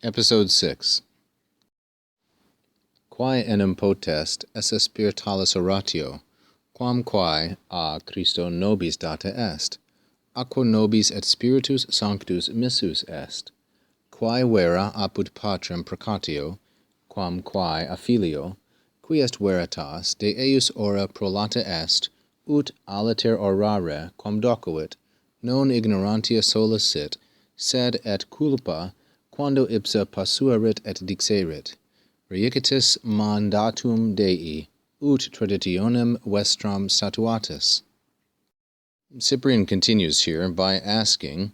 Episode 6. Quae enim potest esse spiritualis oratio, quam quae a Christo nobis data est, aqua nobis et spiritus sanctus missus est, quae vera apud patrem precatio, quam quae a filio, qui est veritas de eius ora prolata est, ut aliter orare quam docuit, non ignorantia sola sit, sed et culpa quando ipsa passuerit et dixerit, reiicitis mandatum Dei, ut traditionem vestram statuatis. Cyprian continues here by asking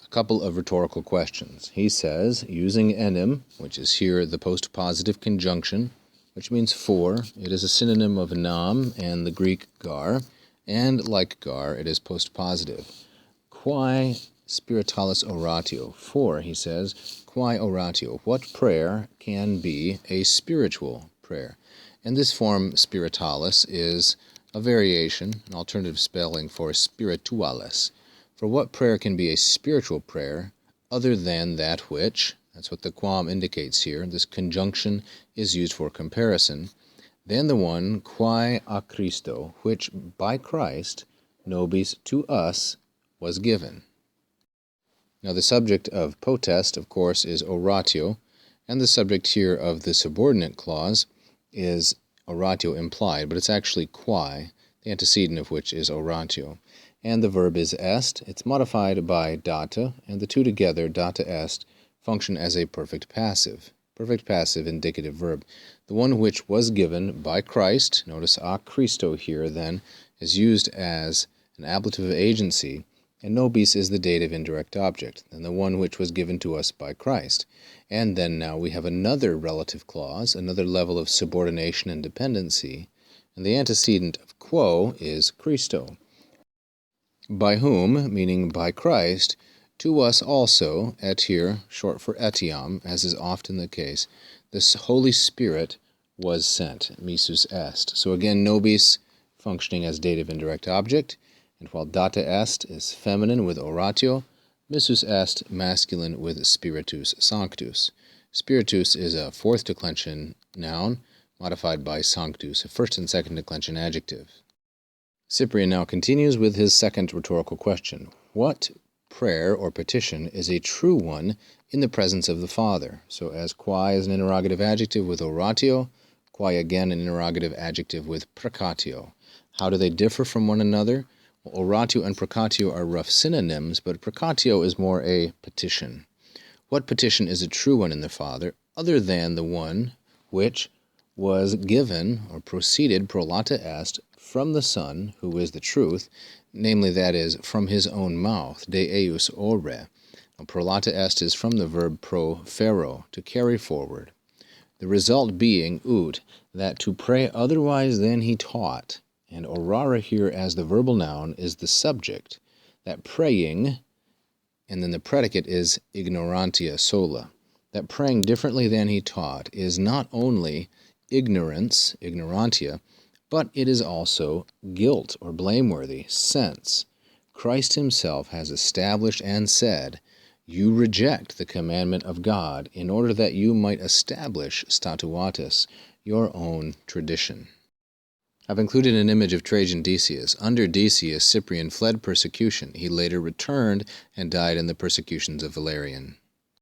a couple of rhetorical questions. He says, using enim, which is here the postpositive conjunction, which means for, it is a synonym of nam and the Greek gar, and like gar, it is postpositive. Quae spiritualis oratio, for, he says, quae oratio, what prayer can be a spiritual prayer? And this form spiritualis is a variation, an alternative spelling for spiritualis. For what prayer can be a spiritual prayer other than that which, that's what the quam indicates here, this conjunction is used for comparison, than the one quae a Christo, which by Christ, nobis to us, was given. Now the subject of potest, of course, is oratio, and the subject here of the subordinate clause is oratio implied, but it's actually quae, the antecedent of which is oratio. And the verb is est, it's modified by data, and the two together, data est, function as a perfect passive indicative verb. The one which was given by Christ, notice a Christo here then, is used as an ablative of agency, and nobis is the dative indirect object, and the one which was given to us by Christ. And then now we have another relative clause, another level of subordination and dependency, and the antecedent of quo is Christo. By whom, meaning by Christ, to us also, et here, short for etiam, as is often the case, the Holy Spirit was sent, missus est. So again, nobis functioning as dative indirect object, and while data est is feminine with oratio, missus est masculine with spiritus sanctus. Spiritus is a fourth declension noun, modified by sanctus, a first and second declension adjective. Cyprian now continues with his second rhetorical question. What prayer or petition is a true one in the presence of the Father? So as quae is an interrogative adjective with oratio, quae again an interrogative adjective with precatio. How do they differ from one another? Well, oratio and precatio are rough synonyms, but precatio is more a petition. What petition is a true one in the Father, other than the one which was given or proceeded prolata est from the Son, who is the truth, namely that is, from his own mouth, de eius ore. Now, prolata est is from the verb profero, to carry forward. The result being, ut, that to pray otherwise than he taught, and orare here as the verbal noun is the subject, that praying, and then the predicate is ignorantia sola, that praying differently than he taught is not only ignorance, ignorantia, but it is also guilt or blameworthy, since Christ himself has established and said, you reject the commandment of God in order that you might establish statuatus, your own tradition. I've included an image of Trajan Decius. Under Decius, Cyprian fled persecution. He later returned and died in the persecutions of Valerian.